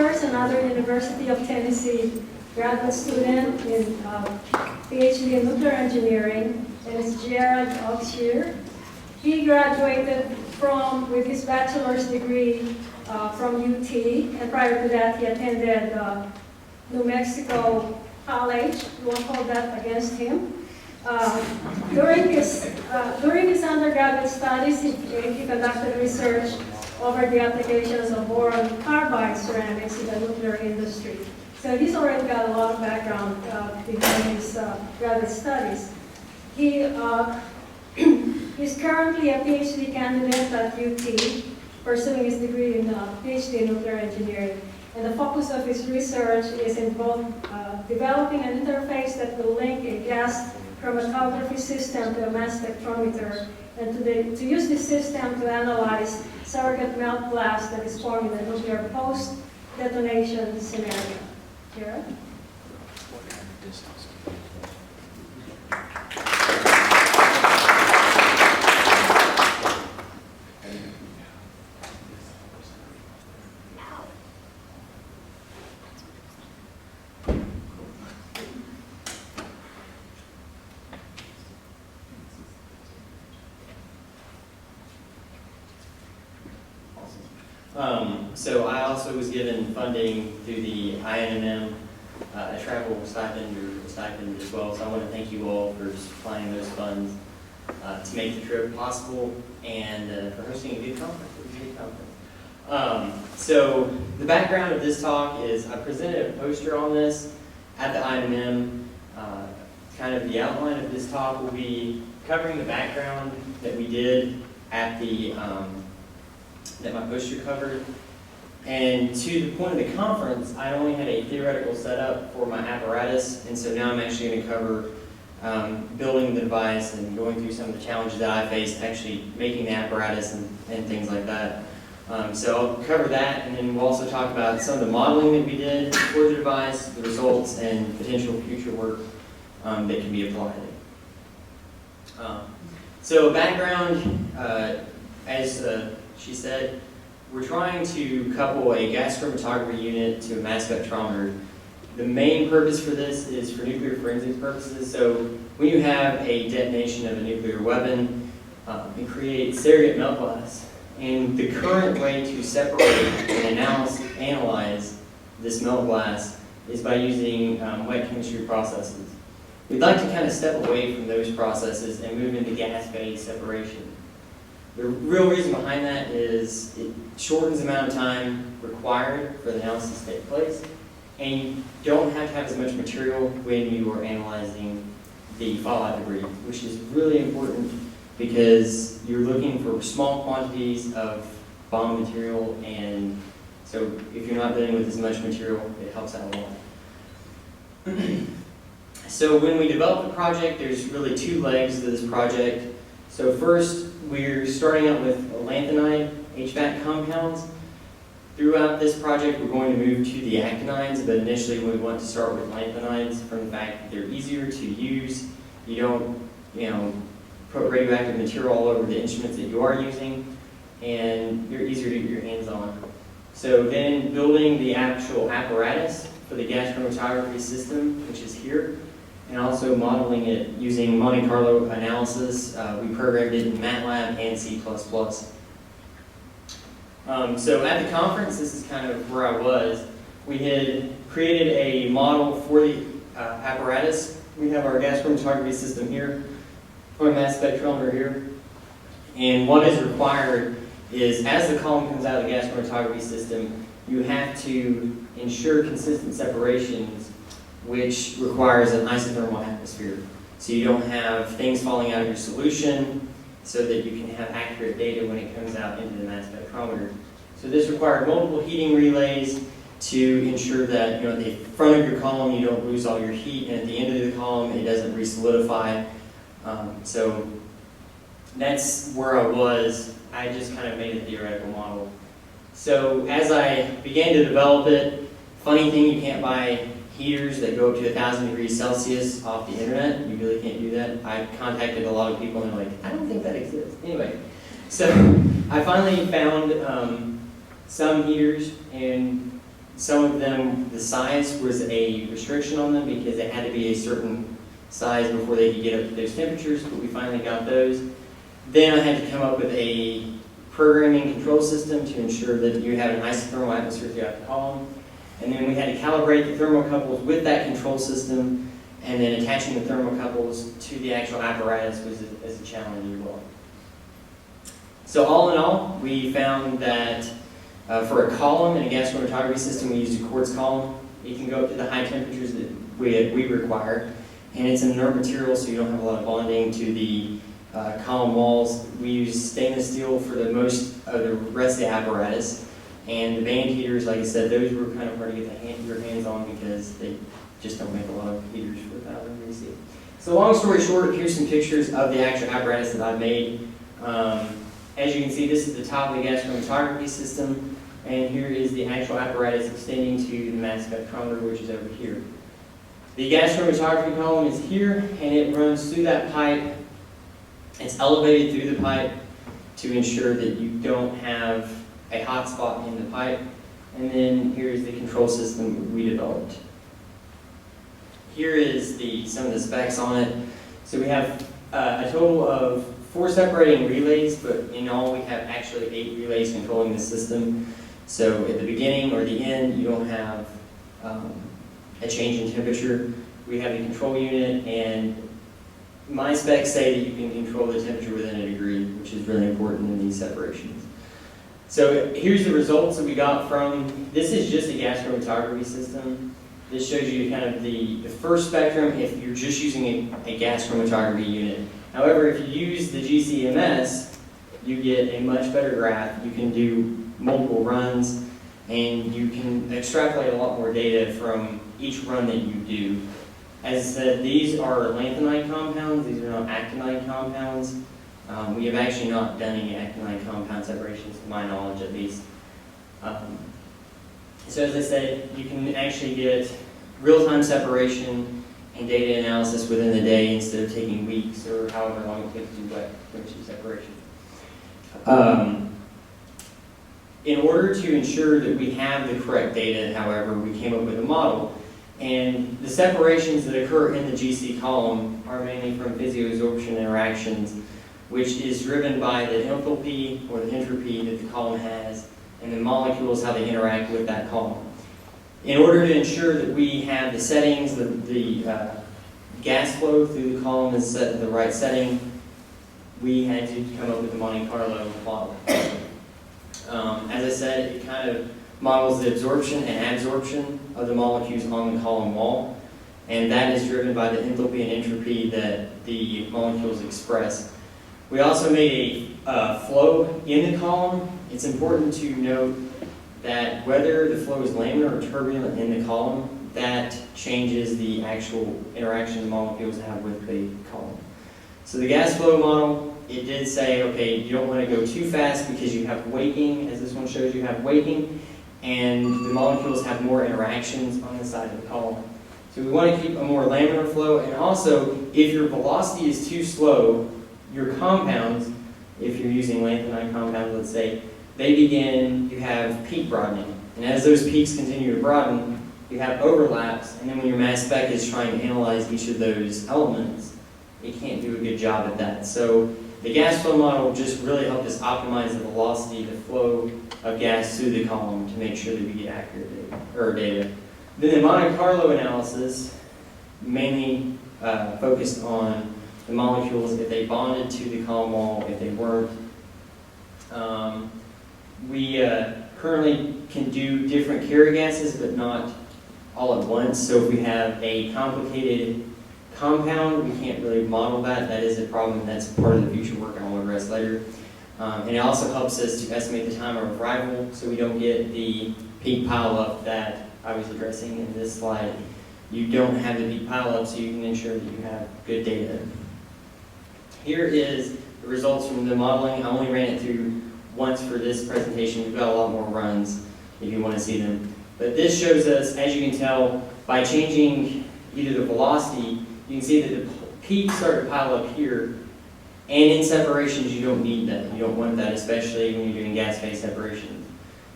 Auxier is another University of Tennessee graduate student in PhD in nuclear engineering, and it's Jerrad Auxier. He graduated with his bachelor's degree from UT, and prior to that he attended New Mexico College. We won't hold that against him. During his undergraduate studies, he conducted research over the applications of boron carbide ceramics in the nuclear industry. So he's already got a lot of background behind his graduate studies. He is currently a PhD candidate at UT, pursuing his degree in PhD in nuclear engineering. And the focus of his research is in both developing an interface that will link a gas chromatography system to a mass spectrometer, and to use this system to analyze surrogate melt blast that is formed in the nuclear post-detonation scenario. Jerrad? So I also was given funding through the INMM, a travel stipend as well. So I want to thank you all for supplying those funds to make the trip possible and for hosting a good conference. So the background of this talk is I presented a poster on this at the INMM. Kind of the outline of this talk will be covering the background that we did at the that my poster covered. And to the point of the conference, I only had a theoretical setup for my apparatus, and so now I'm actually going to cover building the device and going through some of the challenges that I faced actually making the apparatus and things like that. So I'll cover that, and then we'll also talk about some of the modeling that we did for the device, the results, and potential future work that can be applied. So background, as she said, we're trying to couple a gas chromatography unit to a mass spectrometer. The main purpose for this is for nuclear forensics purposes. So when you have a detonation of a nuclear weapon, it creates surrogate melt blast. And the current way to separate and analyze this melt blast is by using wet chemistry processes. We'd like to kind of step away from those processes and move into gas-phase separation. The real reason behind that is it shortens the amount of time required for the analysis to take place, and you don't have to have as much material when you are analyzing the fallout debris, which is really important because you're looking for small quantities of bomb material, and so if you're not dealing with as much material, it helps out a lot. So when we develop the project, there's really two legs to this project. So first, we're starting out with lanthanide HVAC compounds. Throughout this project, we're going to move to the actinides, but initially we want to start with lanthanides from the fact that they're easier to use. You don't, put radioactive material all over the instruments that you are using, and they're easier to get your hands on. So then building the actual apparatus for the gas chromatography system, which is here, and also modeling it using Monte Carlo analysis. We programmed it in MATLAB and C++. So at the conference, this is kind of where I was. We had created a model for the apparatus. We have our gas chromatography system here, our mass spectrometer here. And what is required is, as the column comes out of the gas chromatography system, you have to ensure consistent separations, which requires an isothermal atmosphere. So you don't have things falling out of your solution so that you can have accurate data when it comes out into the mass spectrometer. So this required multiple heating relays to ensure that at the front of your column you don't lose all your heat, and at the end of the column it doesn't re-solidify. So that's where I was. I just kind of made a theoretical model. So as I began to develop it, funny thing, you can't buy heaters that go up to 1,000 degrees Celsius off the internet. You really can't do that. I contacted a lot of people and they're like, I don't think that exists. Anyway, so I finally found some heaters, and some of them, the size was a restriction on them because they had to be a certain size before they could get up to those temperatures, but we finally got those. Then I had to come up with a programming control system to ensure that you have an isothermal atmosphere throughout the column. And then we had to calibrate the thermocouples with that control system, and then attaching the thermocouples to the actual apparatus was a challenge as well. So all in all, we found that for a column in a gas chromatography system, we used a quartz column. It can go up to the high temperatures that we require, and it's an inert material, so you don't have a lot of bonding to the column walls. We use stainless steel for the most of the rest of the apparatus, and the band heaters, like I said, those were kind of hard to get your hands on because they just don't make a lot of heaters for 1,000 degrees C. So long story short, here's some pictures of the actual apparatus that I've made. As you can see, this is the top of the gas chromatography system, and here is the actual apparatus extending to the mass spectrometer, which is over here. The gas chromatography column is here, and it runs through that pipe. It's elevated through the pipe to ensure that you don't have a hot spot in the pipe. And then here's the control system we developed. Here is some of the specs on it. So we have a total of 4 separating relays, but in all we have actually 8 relays controlling the system. So at the beginning or the end, you don't have a change in temperature. We have the control unit, and my specs say that you can control the temperature within a degree, which is really important in these separations. So here's the results that we got from, this is just a gas chromatography system. This shows you kind of the first spectrum if you're just using a gas chromatography unit. However, if you use the GCMS, you get a much better graph. You can do multiple runs, and you can extrapolate a lot more data from each run that you do. As I said, these are lanthanide compounds. These are not actinide compounds. We have actually not done any actinide compound separations, to my knowledge at least. So as I said, you can actually get real-time separation and data analysis within the day instead of taking weeks or however long it takes to do wet temperature separation. In order to ensure that we have the correct data, however, we came up with a model. And the separations that occur in the GC column are mainly from physioabsorption interactions, which is driven by the enthalpy or the entropy that the column has, and the molecules, how they interact with that column. In order to ensure that we have the settings, the gas flow through the column is set at the right setting, we had to come up with the Monte Carlo model. As I said, it kind of models the absorption and adsorption of the molecules on the column wall, and that is driven by the enthalpy and entropy that the molecules express. We also made a flow in the column. It's important to note that whether the flow is laminar or turbulent in the column, that changes the actual interaction the molecules have with the column. So the gas flow model, it did say, okay, you don't want to go too fast because you have waking, as this one shows you have waking, and the molecules have more interactions on the side of the column. So we want to keep a more laminar flow, and also, if your velocity is too slow, your compounds, if you're using lanthanide compounds, let's say, you have peak broadening. And as those peaks continue to broaden, you have overlaps, and then when your mass spec is trying to analyze each of those elements, it can't do a good job at that. So the gas flow model just really helped us optimize the velocity, the flow of gas through the column to make sure that we get accurate data. Then the Monte Carlo analysis mainly focused on the molecules, if they bonded to the column wall, if they weren't. We currently can do different carrier gases, but not all at once. So if we have a complicated compound, we can't really model that. That is a problem, and that's part of the future work I will address later. And it also helps us to estimate the time of arrival, so we don't get the peak pileup that I was addressing in this slide. You don't have the peak pileup, so you can ensure that you have good data. Here is the results from the modeling. I only ran it through once for this presentation. We've got a lot more runs if you want to see them. But this shows us, as you can tell, by changing either the velocity, you can see that the peaks start to pile up here. And in separations, you don't need that. You don't want that, especially when you're doing gas phase separations.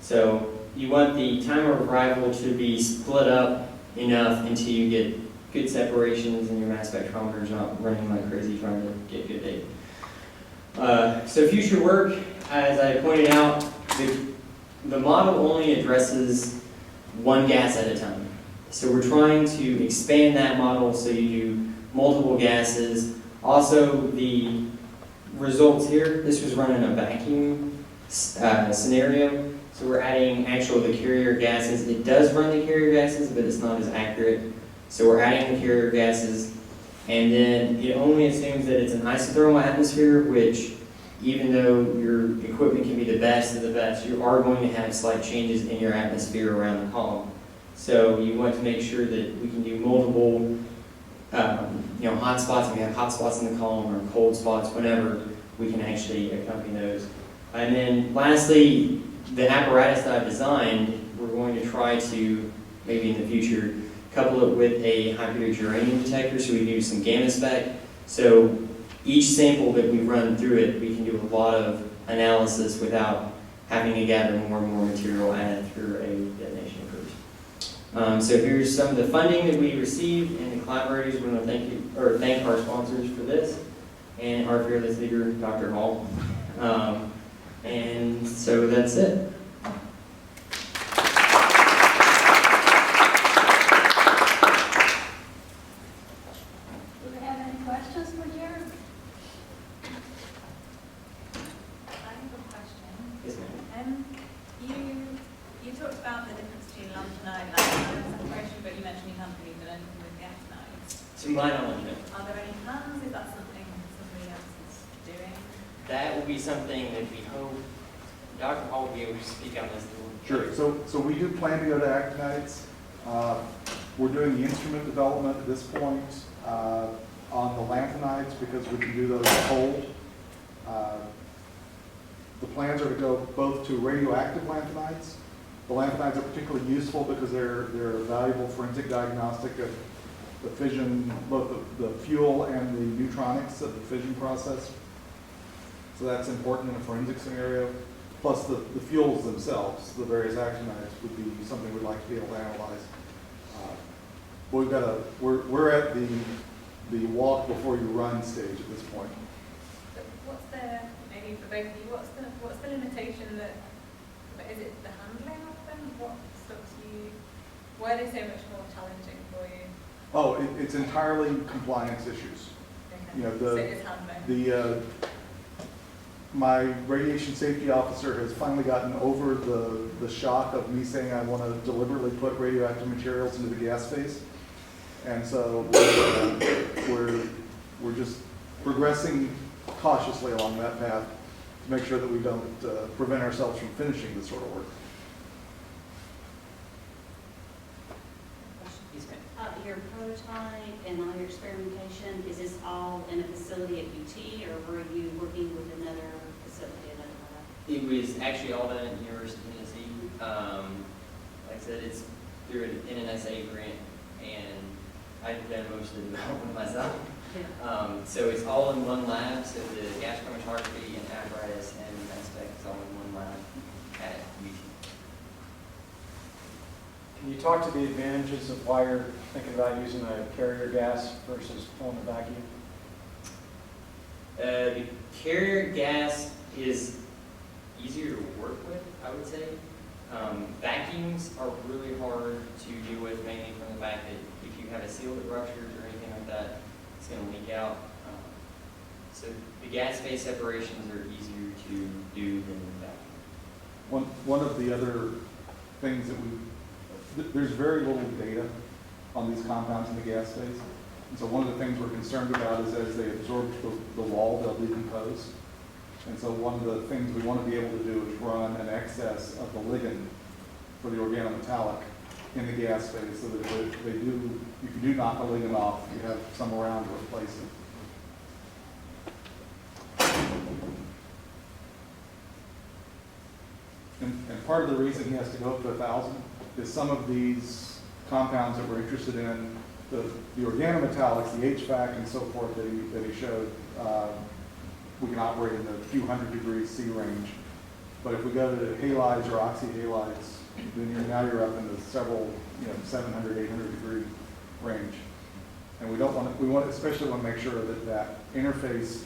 So you want the time of arrival to be split up enough until you get good separations and your mass spectrometer is not running like crazy trying to get good data. So future work, as I pointed out, the model only addresses one gas at a time. So we're trying to expand that model so you do multiple gases. Also, the results here, this was run in a vacuum scenario. So we're adding the carrier gases. It does run the carrier gases, but it's not as accurate. So we're adding the carrier gases, and then it only assumes that it's an isothermal atmosphere, which even though your equipment can be the best of the best, you are going to have slight changes in your atmosphere around the column. So you want to make sure that we can do multiple hot spots. If we have hot spots in the column or cold spots, whenever we can actually accompany those. And then lastly, the apparatus that I've designed, we're going to try to, maybe in the future, couple it with a high purity uranium detector so we can do some gamma spec. So each sample that we run through it, we can do a lot of analysis without having to gather more and more material added through a detonation curve. So here's some of the funding that we received, and the collaborators. We want to thank our sponsors for this, and our fearless leader, Dr. Hall. And so that's it. Do we have any questions for Jerrad? I have a question. Yes, ma'am. You talked about the difference between lanthanide and separation, but you mentioned you haven't really done anything with gassinides. To my knowledge, no. Are there any plans? Is that something somebody else is doing? That will be something that we hope Dr. Hall will be able to speak on this a little. Sure. So we do plan to go to actinides. We're doing the instrument development at this point on the lanthanides because we can do those cold. The plans are to go both to radioactive lanthanides. The lanthanides are particularly useful because they're a valuable forensic diagnostic of the fission, both the fuel and the neutronics of the fission process. So that's important in a forensic scenario. Plus the fuels themselves, the various actinides, would be something we'd like to be able to analyze. But we're at the walk before you run stage at this point. So what's the, maybe for both of you, what's the limitation that, is it the handling of them? What stops you, why are they so much more challenging for you? Oh, it's entirely compliance issues. Okay. You know, So it is handling. My radiation safety officer has finally gotten over the shock of me saying I want to deliberately put radioactive materials into the gas phase. And so we're just progressing cautiously along that path to make sure that we don't prevent ourselves from finishing this sort of work. Your prototype and all your experimentation, is this all in a facility at UT, or were you working with another facility, another lab? It was actually all done at the University of Tennessee. Like I said, it's through an NNSA grant, and I've done most of the development myself. Yeah. So it's all in one lab, so the gas chromatography and apparatus and mass spec is all in one lab at UT. Can you talk to the advantages of why you're thinking about using a carrier gas versus pulling a vacuum? The carrier gas is easier to work with, I would say. Vacuums are really hard to deal with, mainly from the fact that if you have a seal that ruptures or anything like that, it's going to leak out. So the gas phase separations are easier to do than vacuum. One of the other things that there's very little data on these compounds in the gas phase. And so one of the things we're concerned about is as they absorb the wall, they'll decompose. And so one of the things we want to be able to do is run an excess of the ligand for the organometallic in the gas phase so that if you do knock the ligand off, you have some around to replace it. And part of the reason he has to go up to 1,000 is some of these compounds that we're interested in, the organometallics, the HVAC and so forth that he showed, we can operate in the few hundred degrees C range. But if we go to halides or oxyhalides, then now you're up in the several, 700, 800 degree range. And especially want to make sure that that interface,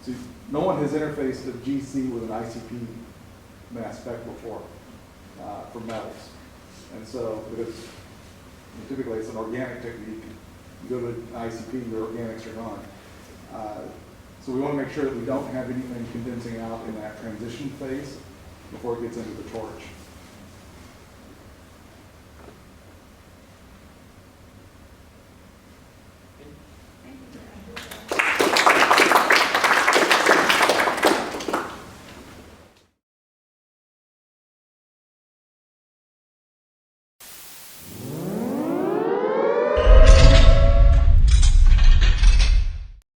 see, no one has interfaced a GC with an ICP mass spec before for metals. And so, because typically it's an organic technique, you go to ICP, your organics are gone. So we want to make sure that we don't have anything condensing out in that transition phase before it gets into the torch.